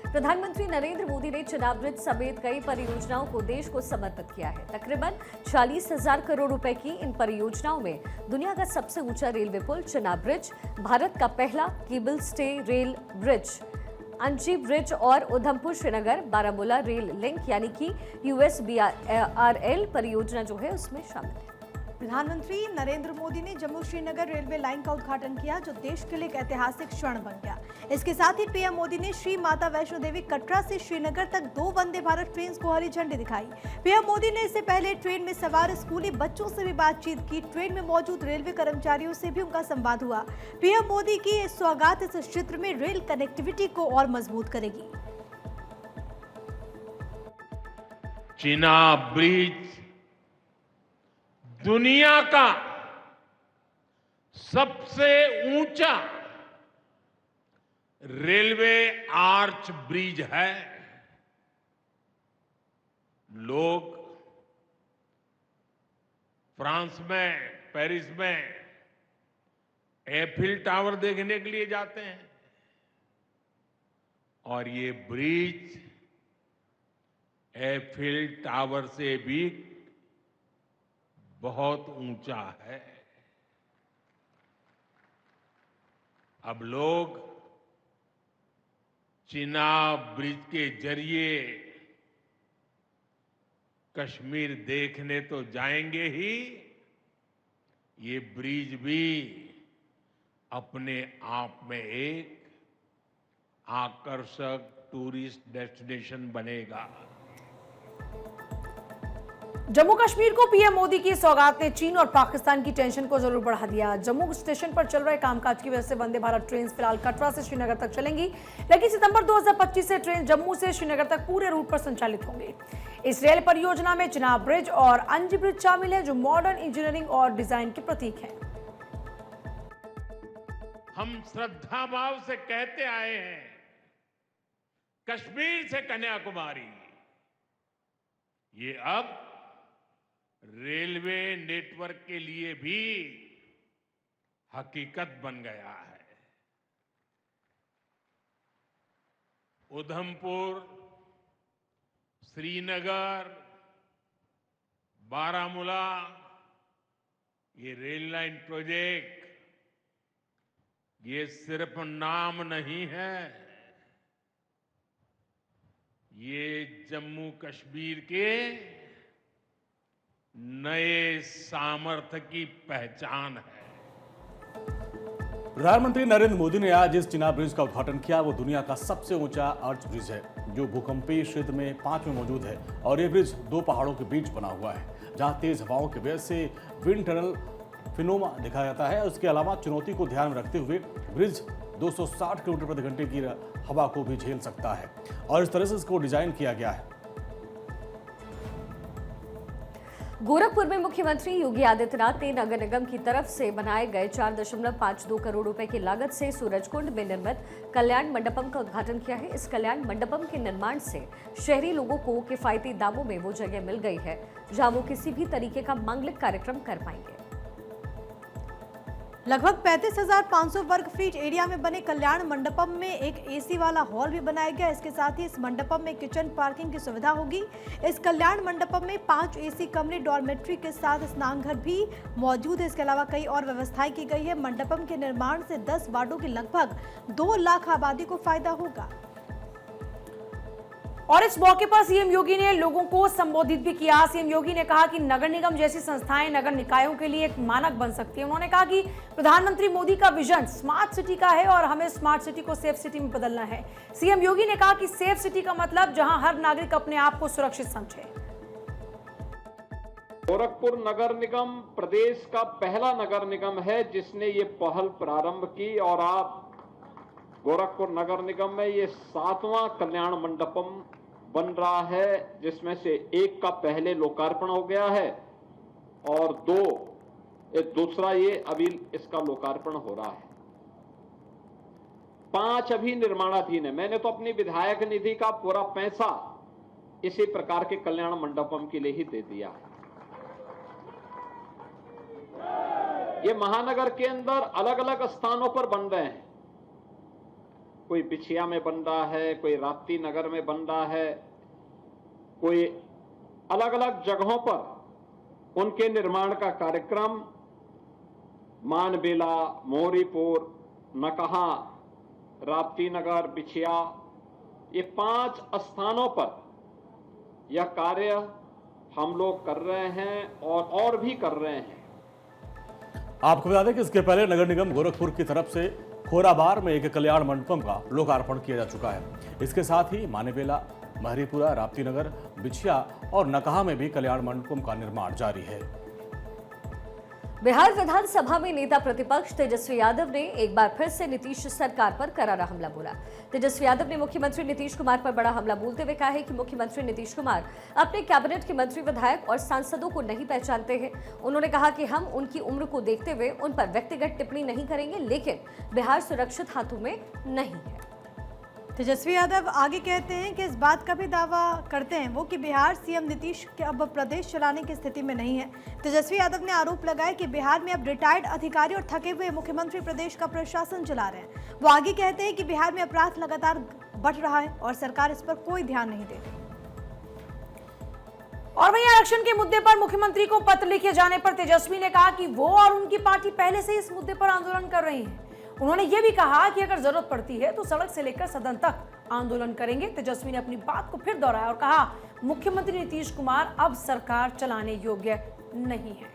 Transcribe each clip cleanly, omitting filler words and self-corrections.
प्रधानमंत्री नरेंद्र मोदी ने चिनाब ब्रिज समेत कई परियोजनाओं को देश को समर्पित किया है। तकरीबन 40,000 करोड़ रुपए की इन परियोजनाओं में दुनिया का सबसे ऊंचा रेलवे पुल चिनाब ब्रिज, भारत का पहला केबल स्टे रेल ब्रिज अंजी ब्रिज और उधमपुर श्रीनगर बारामूला रेल लिंक यानी कि USBRL परियोजना जो है उसमें शामिल है। प्रधानमंत्री नरेंद्र मोदी ने जम्मू श्रीनगर रेलवे लाइन का उद्घाटन किया, जो देश के लिए एक ऐतिहासिक क्षण बन गया। इसके साथ ही पीएम मोदी ने श्री माता वैष्णो देवी कटरा से श्रीनगर तक 2 वंदे भारत ट्रेन को हरी झंडी दिखाई। पीएम मोदी ने इससे पहले ट्रेन में सवार स्कूली बच्चों से भी बातचीत की। ट्रेन में मौजूद रेलवे कर्मचारियों से भी उनका संवाद हुआ। पीएम मोदी की इस सौगात इस क्षेत्र में रेल कनेक्टिविटी को और मजबूत करेगी। चिनाब ब्रिज दुनिया का सबसे ऊंचा रेलवे आर्च ब्रिज है। लोग फ्रांस में, पेरिस में एफिल टावर देखने के लिए जाते हैं और ये ब्रिज एफिल टावर से भी बहुत ऊंचा है। अब लोग चिनाब ब्रिज के जरिए कश्मीर देखने तो जाएंगे ही, ये ब्रिज भी अपने आप में एक आकर्षक टूरिस्ट डेस्टिनेशन बनेगा। जम्मू कश्मीर को पीएम मोदी की सौगात ने चीन और पाकिस्तान की टेंशन को जरूर बढ़ा दिया। जम्मू स्टेशन पर चल रहे कामकाज की वजह से वंदे भारत ट्रेन फिलहाल कटरा से श्रीनगर तक चलेंगी, लेकिन सितंबर 2025 से ट्रेन जम्मू से श्रीनगर तक पूरे रूट पर संचालित होंगी। इस रेल परियोजना में चिनाब ब्रिज और अंजी ब्रिज शामिल है, जो मॉडर्न इंजीनियरिंग और डिजाइन के प्रतीक हैं। हम श्रद्धा भाव से कहते आए हैं, कश्मीर से कन्याकुमारी, ये अब रेलवे नेटवर्क के लिए भी हकीकत बन गया है। उधमपुर, श्रीनगर, बारामूला, ये रेल लाइन प्रोजेक्ट ये सिर्फ नाम नहीं है, ये जम्मू कश्मीर के नए सामर्थ्य की पहचान है। प्रधानमंत्री नरेंद्र मोदी ने आज इस चिनाब ब्रिज का उद्घाटन किया। वो दुनिया का सबसे ऊंचा आर्च ब्रिज है, जो भूकंपीय क्षेत्र में 5 में मौजूद है और ये ब्रिज 2 पहाड़ों के बीच बना हुआ है, जहां तेज हवाओं की वजह से विंड टनल फिनोमा दिखाया जाता है। उसके अलावा चुनौती को ध्यान में रखते हुए ब्रिज 260 किलोमीटर प्रति घंटे की हवा को भी झेल सकता है और इस तरह से इसको डिजाइन किया गया है। गोरखपुर में मुख्यमंत्री योगी आदित्यनाथ ने नगर निगम की तरफ से बनाए गए 4.52 करोड़ रुपए की लागत से सूरजकुंड में निर्मित कल्याण मंडपम का उद्घाटन किया है। इस कल्याण मंडपम के निर्माण से शहरी लोगों को किफायती दामों में वो जगह मिल गई है, जहां वो किसी भी तरीके का मांगलिक कार्यक्रम कर पाएंगे। लगभग 35,500 वर्ग फीट एरिया में बने कल्याण मंडपम में एक एसी वाला हॉल भी बनाया गया। इसके साथ ही इस मंडपम में किचन पार्किंग की सुविधा होगी। इस कल्याण मंडपम में 5 एसी कमरे, डॉर्मेट्री के साथ स्नानघर भी मौजूद है। इसके अलावा कई और व्यवस्थाएं की गई है। मंडपम के निर्माण से 10 वार्डों की लगभग 2 लाख आबादी को फायदा होगा। और इस मौके पर सीएम योगी ने लोगों को संबोधित भी किया। सीएम योगी ने कहा कि नगर निगम जैसी संस्थाएं नगर निकायों के लिए एक मानक बन सकती है। उन्होंने कहा कि प्रधानमंत्री मोदी का विजन स्मार्ट सिटी का है और हमें स्मार्ट सिटी को सेफ सिटी में बदलना है। सीएम योगी ने कहा कि सेफ सिटी का मतलब जहां हर नागरिक अपने आप को सुरक्षित समझे। गोरखपुर नगर निगम प्रदेश का पहला नगर निगम है जिसने ये पहल प्रारंभ की और आप गोरखपुर नगर निगम में ये 7वां कल्याण मंडपम बन रहा है, जिसमें से एक का पहले लोकार्पण हो गया है और दूसरा ये अभी इसका लोकार्पण हो रहा है। 5 अभी निर्माणाधीन है। मैंने तो अपनी विधायक निधि का पूरा पैसा इसी प्रकार के कल्याण मंडपम के लिए ही दे दिया है। ये महानगर के अंदर अलग अलग स्थानों पर बन रहे हैं। कोई बिछिया में बन रहा है, कोई राप्ती नगर में बन रहा है, कोई अलग अलग जगहों पर उनके निर्माण का कार्यक्रम मानबेला, मोहरीपुर, नकहा, राप्ती नगर, बिछिया, ये 5 स्थानों पर यह कार्य हम लोग कर रहे हैं और भी कर रहे हैं। आपको बता दें कि इसके पहले नगर निगम गोरखपुर की तरफ से खोराबार में एक कल्याण मंडपम का लोकार्पण किया जा चुका है। इसके साथ ही मानेबेला, महरीपुरा, राप्ती नगर, बिछिया और नकहा में भी कल्याण मंडपम का निर्माण जारी है। बिहार विधानसभा में नेता प्रतिपक्ष तेजस्वी यादव ने एक बार फिर से नीतीश सरकार पर करारा हमला बोला। तेजस्वी यादव ने मुख्यमंत्री नीतीश कुमार पर बड़ा हमला बोलते हुए कहा है कि मुख्यमंत्री नीतीश कुमार अपने कैबिनेट के मंत्री, विधायक और सांसदों को नहीं पहचानते हैं। उन्होंने कहा कि हम उनकी उम्र को देखते हुए उन पर व्यक्तिगत टिप्पणी नहीं करेंगे, लेकिन बिहार सुरक्षित हाथों में नहीं है। तेजस्वी यादव आगे कहते हैं कि इस बात का भी दावा करते हैं वो कि बिहार सीएम नीतीश के अब प्रदेश चलाने की स्थिति में नहीं है। तेजस्वी यादव ने आरोप लगाया कि बिहार में अब रिटायर्ड अधिकारी और थके हुए मुख्यमंत्री प्रदेश का प्रशासन चला रहे हैं। वो आगे कहते हैं कि बिहार में अपराध लगातार बढ़ रहा है और सरकार इस पर कोई ध्यान नहीं दे रही। और वहीं आरक्षण के मुद्दे पर मुख्यमंत्री को पत्र लिखे जाने पर तेजस्वी ने कहा कि वो और उनकी पार्टी पहले से इस मुद्दे पर आंदोलन कर रही है। उन्होंने ये भी कहा कि अगर जरूरत पड़ती है तो सड़क से लेकर सदन तक आंदोलन करेंगे। तेजस्वी ने अपनी बात को फिर दोहराया और कहा, मुख्यमंत्री नीतीश कुमार अब सरकार चलाने योग्य नहीं है।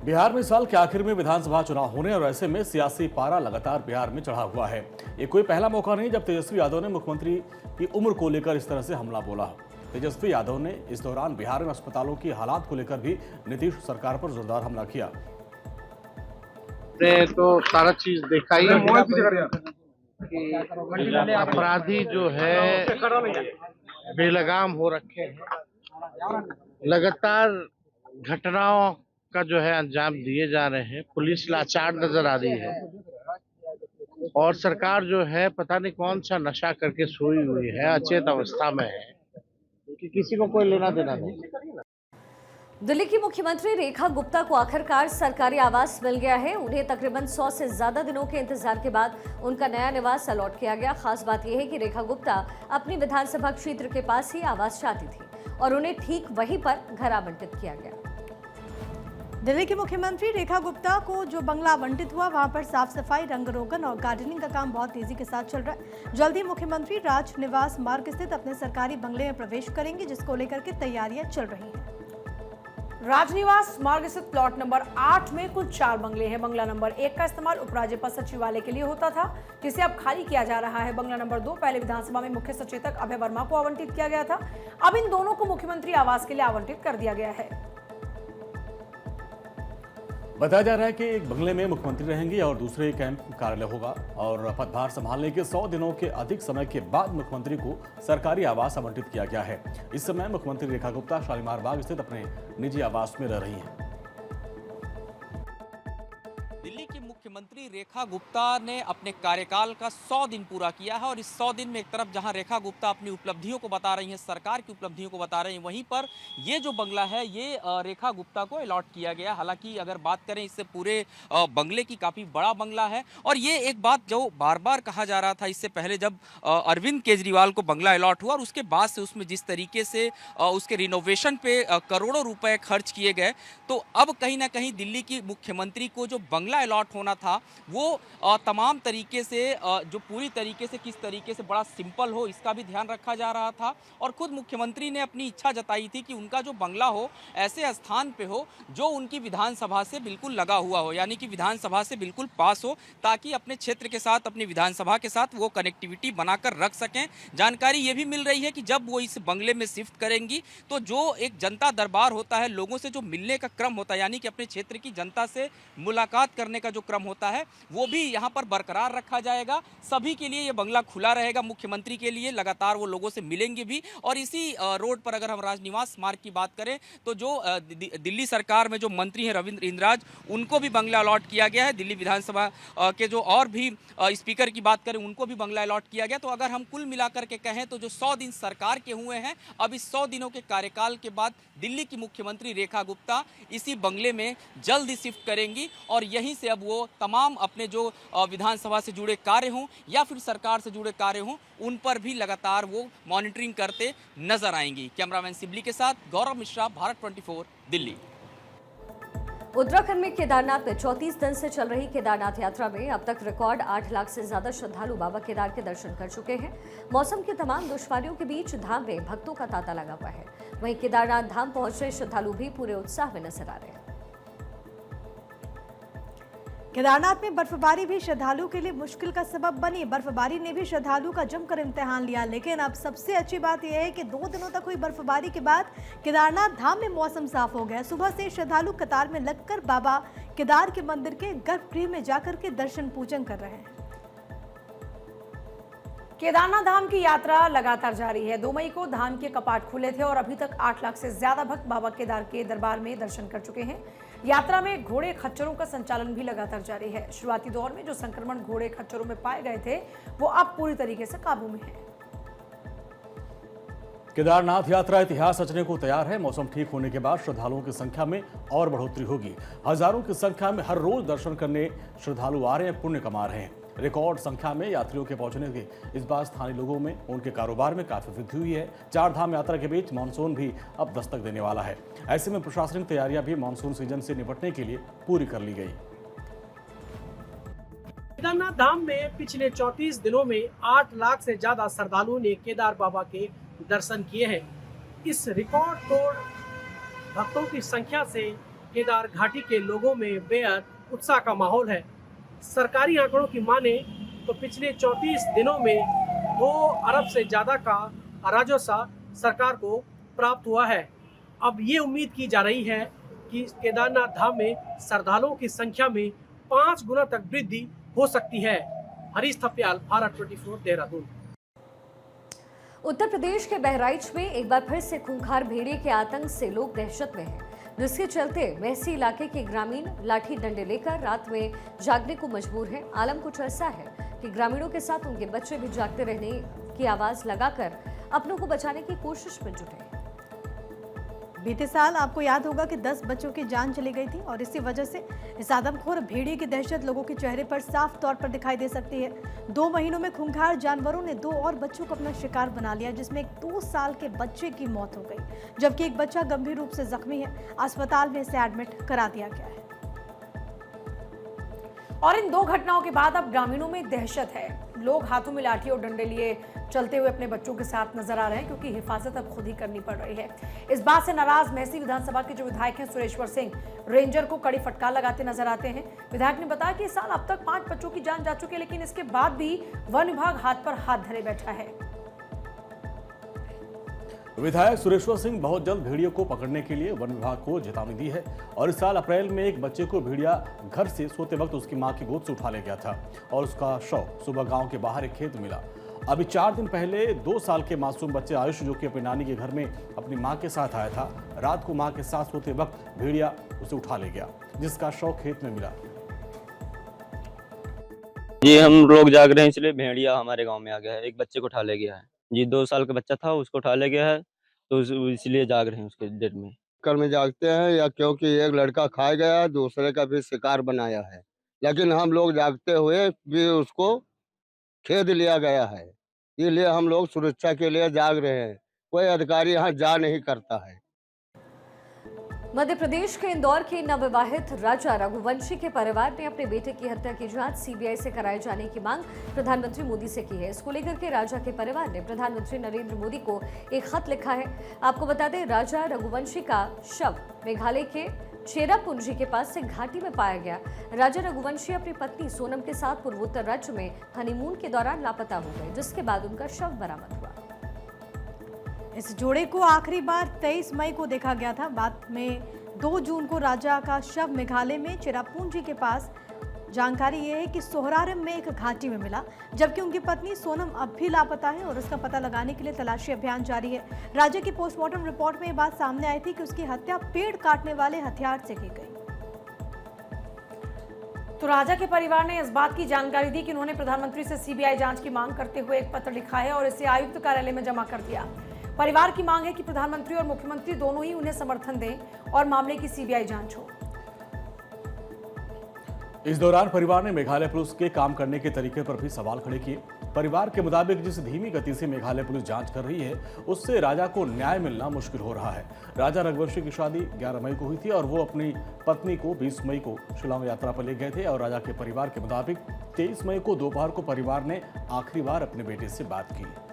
बिहार में इस साल के आखिर में विधानसभा चुनाव होने और ऐसे में सियासी पारा लगातार बिहार में चढ़ा हुआ है। ये कोई पहला मौका नहीं जब तेजस्वी यादव ने मुख्यमंत्री की उम्र को लेकर इस तरह से हमला बोला। तेजस्वी यादव ने इस दौरान बिहार में अस्पतालों की हालात को लेकर भी नीतीश सरकार पर जोरदार हमला किया। तो सारा चीज देखा ही कि अपराधी जो है बेलगाम हो रखे हैं, लगातार घटनाओं का जो है अंजाम दिए जा रहे हैं। पुलिस लाचार नजर आ रही है और सरकार जो है पता नहीं कौन सा नशा करके सोई हुई है, अचेत अवस्था में है कि किसी को कोई लेना देना नहीं। दिल्ली की मुख्यमंत्री रेखा गुप्ता को आखिरकार सरकारी आवास मिल गया है। उन्हें तकरीबन 100 से ज्यादा दिनों के इंतजार के बाद उनका नया निवास अलॉट किया गया। खास बात यह है कि रेखा गुप्ता अपनी विधानसभा क्षेत्र के पास ही आवास चाहती थी और उन्हें ठीक वहीं पर घर आवंटित किया गया। दिल्ली की मुख्यमंत्री रेखा गुप्ता को जो बंगला आवंटित हुआ वहां पर साफ सफाई, रंग रोगन और गार्डनिंग का काम बहुत तेजी के साथ चल रहा है। जल्द ही मुख्यमंत्री राज निवास मार्ग स्थित अपने सरकारी बंगले में प्रवेश करेंगे, जिसको लेकर के तैयारियां चल रही हैं। राजनिवास मार्ग स्थित प्लॉट नंबर 8 में कुल 4 बंगले हैं। बंगला नंबर 1 का इस्तेमाल उपराज्यपाल सचिवालय के लिए होता था, जिसे अब खाली किया जा रहा है। बंगला नंबर 2 पहले विधानसभा में मुख्य सचेतक अभय वर्मा को आवंटित किया गया था। अब इन दोनों को मुख्यमंत्री आवास के लिए आवंटित कर दिया गया है। बताया जा रहा है कि एक बंगले में मुख्यमंत्री रहेंगे और दूसरे कैंप कार्यालय होगा और पदभार संभालने के 100 दिनों के अधिक समय के बाद मुख्यमंत्री को सरकारी आवास आवंटित किया गया है। इस समय मुख्यमंत्री रेखा गुप्ता शालीमार बाग स्थित अपने निजी आवास में रह रही हैं। दिल्ली की मुख्यमंत्री रेखा गुप्ता ने अपने कार्यकाल का 100 दिन पूरा किया है और इस 100 दिन में एक तरफ जहां रेखा गुप्ता अपनी उपलब्धियों को बता रही हैं, सरकार की उपलब्धियों को बता रही हैं, वहीं पर ये जो बंगला है ये रेखा गुप्ता को अलॉट किया गया। हालांकि अगर बात करें इससे पूरे बंगले की, काफ़ी बड़ा बंगला है। और ये एक बात जो बार बार कहा जा रहा था इससे पहले जब अरविंद केजरीवाल को बंगला अलॉट हुआ और उसके बाद से उसमें जिस तरीके से उसके रिनोवेशन पे करोड़ों रुपए खर्च किए गए, तो अब कहीं ना कहीं दिल्ली की मुख्यमंत्री को जो बंगला अलॉट होना था वो तमाम तरीके से जो पूरी तरीके से किस तरीके से बड़ा सिंपल हो इसका भी ध्यान रखा जा रहा था। और खुद मुख्यमंत्री ने अपनी इच्छा जताई थी कि उनका जो बंगला हो ऐसे स्थान पे हो जो उनकी विधानसभा से बिल्कुल लगा हुआ हो, यानी कि विधानसभा से बिल्कुल पास हो, ताकि अपने क्षेत्र के साथ, अपनी विधानसभा के साथ वो कनेक्टिविटी बनाकर रख सकें। जानकारी ये भी मिल रही है कि जब वो इस बंगले में शिफ्ट करेंगी तो जो एक जनता दरबार होता है, लोगों से जो मिलने का क्रम होता है, यानी कि अपने क्षेत्र की जनता से मुलाकात करने का जो क्रम होता है वो भी यहाँ पर बरकरार रखा जाएगा। सभी के लिए ये बंगला खुला रहेगा, मुख्यमंत्री के लिए लगातार वो लोगों से मिलेंगे भी। और इसी रोड पर अगर हम राजनिवास मार्ग की बात करें तो जो दिल्ली सरकार में जो मंत्री हैं रविंद्र इंद्राज, उनको भी बंगला अलॉट किया गया है। दिल्ली विधानसभा के जो और भी स्पीकर की बात करें उनको भी बंगला अलॉट किया गया। तो अगर हम कुल मिलाकर के कहें तो जो 100 दिन सरकार के हुए हैं, अब इस 100 दिनों के कार्यकाल के बाद दिल्ली की मुख्यमंत्री रेखा गुप्ता इसी बंगले में जल्द ही शिफ्ट करेंगी और यहीं से अब वो तमाम अपने जो विधानसभा से जुड़े कार्य हों या फिर सरकार से जुड़े कार्य हों, उन पर भी लगातार वो मॉनिटरिंग करते नजर आएंगी। कैमरामैन सिबली के साथ गौरव मिश्रा, भारत 24, दिल्ली। उत्तराखंड में केदारनाथ में 34 दिन से चल रही केदारनाथ यात्रा में अब तक रिकॉर्ड 8 लाख से ज्यादा श्रद्धालु बाबा केदार के दर्शन कर चुके हैं। मौसम की तमाम दुश्वारियों के बीच धाम में भक्तों का तांता लगा हुआ है। वहीं केदारनाथ धाम पहुंच रहे श्रद्धालु भी पूरे उत्साह में नजर आ रहे हैं। केदारनाथ में बर्फबारी भी श्रद्धालु के लिए मुश्किल का सबब बनी। बर्फबारी ने भी श्रद्धालु का जमकर इम्तिहान लिया, लेकिन अब सबसे अच्छी बात यह है कि 2 दिनों तक हुई बर्फबारी के बाद केदारनाथ धाम में मौसम साफ हो गया। सुबह से श्रद्धालु कतार में लगकर बाबा केदार के मंदिर के गर्भगृह में जाकर के दर्शन पूजन कर रहे हैं। केदारनाथ धाम की यात्रा लगातार जारी है। 2 मई को धाम के कपाट खुले थे और अभी तक 8 लाख से ज्यादा भक्त बाबा केदार के दरबार में दर्शन कर चुके हैं। यात्रा में घोड़े खच्चरों का संचालन भी लगातार जारी है। शुरुआती दौर में जो संक्रमण घोड़े खच्चरों में पाए गए थे, वो अब पूरी तरीके से काबू में है। केदारनाथ यात्रा इतिहास रचने को तैयार है। मौसम ठीक होने के बाद श्रद्धालुओं की संख्या में और बढ़ोतरी होगी। हजारों की संख्या में हर रोज दर्शन करने श्रद्धालु आ रहे हैं, पुण्य कमा रहे हैं। रिकॉर्ड संख्या में यात्रियों के पहुंचने के इस बार स्थानीय लोगों में उनके कारोबार में काफी वृद्धि हुई है। 4 धाम यात्रा के बीच मानसून भी अब दस्तक देने वाला है। ऐसे में प्रशासनिक तैयारियां भी मानसून सीजन से निपटने के लिए पूरी कर ली गई। केदारनाथ धाम में पिछले 34 दिनों में 8 लाख से ज्यादा श्रद्धालुओं ने केदार बाबा के दर्शन किए हैं। इस रिकॉर्ड तोड़ भक्तों की संख्या से केदार घाटी के लोगों में बेहद उत्साह का माहौल है। सरकारी आंकड़ों की माने तो पिछले 34 दिनों में 2 अरब से ज्यादा का राजस्व सरकार को प्राप्त हुआ है। अब ये उम्मीद की जा रही है कि केदारनाथ धाम में श्रद्धालुओं की संख्या में 5 गुना तक वृद्धि हो सकती है। हरीश थप्याल, भारत 24, देहरादून। उत्तर प्रदेश के बहराइच में एक बार फिर से खूंखार भेड़िए के आतंक से लोग दहशत में हैं, जिसके चलते महसी इलाके के ग्रामीण लाठी डंडे लेकर रात में जागने को मजबूर हैं। आलम कुछ ऐसा है कि ग्रामीणों के साथ उनके बच्चे भी जागते रहने की आवाज लगाकर अपनों को बचाने की कोशिश में जुटे हैं। बीते साल आपको याद होगा कि 10 बच्चों की जान चली गई थी और इसी वजह से इस आदमखोर भेड़िए की दहशत लोगों के चेहरे पर साफ तौर पर दिखाई दे सकती है। 2 महीनों में खूंखार जानवरों ने 2 और बच्चों को अपना शिकार बना लिया, जिसमें एक 2 साल के बच्चे की मौत हो गई, जबकि एक बच्चा गंभीर रूप से जख्मी है। अस्पताल में इसे एडमिट करा दिया गया है। और इन 2 घटनाओं के बाद अब ग्रामीणों में दहशत है। लोग हाथों में लाठी और डंडे लिए चलते हुए अपने बच्चों के साथ नजर आ रहे हैं, क्योंकि हिफाजत अब खुद ही करनी पड़ रही है। इस बात से नाराज महसी विधानसभा के जो विधायक हैं सुरेश्वर सिंह रेंजर को कड़ी फटकार लगाते नजर आते हैं। विधायक ने बताया कि इस साल अब तक 5 बच्चों की जान जा चुकी है, लेकिन इसके बाद भी वन विभाग हाथ पर हाथ धरे बैठा है। विधायक सुरेश्वर सिंह बहुत जल्द भेड़ियों को पकड़ने के लिए वन विभाग को चेतावनी दी है। और इस साल अप्रैल में एक बच्चे को भेड़िया घर से सोते वक्त उसकी मां की गोद से उठा ले गया था और उसका शव सुबह गांव के बाहर एक खेत में मिला। अभी 4 दिन पहले 2 साल के मासूम बच्चे आयुष, जो कि अपनी नानी के घर में अपनी मां के साथ आया था, रात को मां के साथ सोते वक्त भेड़िया उसे उठा ले गया, जिसका शव खेत में मिला। जी हम लोग जाग रहे हैं, इसलिए भेड़िया हमारे गांव में आ गया है। एक बच्चे को उठा ले गया है जी, 2 साल का बच्चा था, उसको उठा ले गया है, तो इसलिए जाग रहे हैं उसके डेट में। कर में जागते हैं या क्योंकि एक लड़का खा गया, दूसरे का भी शिकार बनाया है, लेकिन हम लोग जागते हुए भी उसको खेद लिया गया है। इसलिए हम लोग सुरक्षा के लिए जाग रहे हैं। कोई अधिकारी यहाँ जा नहीं करता है। मध्य प्रदेश के इंदौर के नवविवाहित राजा रघुवंशी के परिवार ने अपने बेटे की हत्या की जांच सीबीआई से कराए जाने की मांग प्रधानमंत्री मोदी से की है। इसको लेकर के राजा के परिवार ने प्रधानमंत्री नरेंद्र मोदी को एक खत लिखा है। आपको बता दें, राजा रघुवंशी का शव मेघालय के चेरापूंजी के पास से घाटी में पाया गया। राजा रघुवंशी अपनी पत्नी सोनम के साथ पूर्वोत्तर राज्य में हनीमून के दौरान लापता हो गए, जिसके बाद उनका शव बरामद हुआ। इस जोड़े को आखिरी बार 23 मई को देखा गया था। बाद में 2 जून को राजा का शव मेघालय में चेरापूंजी के पास। जानकारी ये है कि सोहरारम में एक घाटी में मिला, जबकि उनकी पत्नी सोनम अब भी लापता है और उसका पता लगाने के लिए तलाशी अभियान जारी है। राजा की पोस्टमार्टम रिपोर्ट में ये बात सामने आई थी कि उसकी हत्या पेड़ काटने वाले हथियार से की गई। तो राजा के परिवार ने इस बात की जानकारी दी कि उन्होंने प्रधानमंत्री से सीबीआई जांच की मांग करते हुए एक पत्र लिखा है और इसे आयुक्त कार्यालय में जमा कर दिया। परिवार की मांग है कि प्रधानमंत्री और मुख्यमंत्री दोनों ही उन्हें समर्थन दें और मामले की सीबीआई जांच हो। इस दौरान परिवार ने मेघालय पुलिस के काम करने के तरीके पर भी सवाल खड़े किए। परिवार के मुताबिक जिस धीमी गति से मेघालय पुलिस जांच कर रही है, उससे राजा को न्याय मिलना मुश्किल हो रहा है। राजा रघुवंशी की शादी 11 मई को हुई थी और वो अपनी पत्नी को 20 मई को शिलांग यात्रा पर ले गए थे और राजा के परिवार के मुताबिक 23 मई को दोपहर को परिवार ने आखिरी बार अपने बेटे से बात की।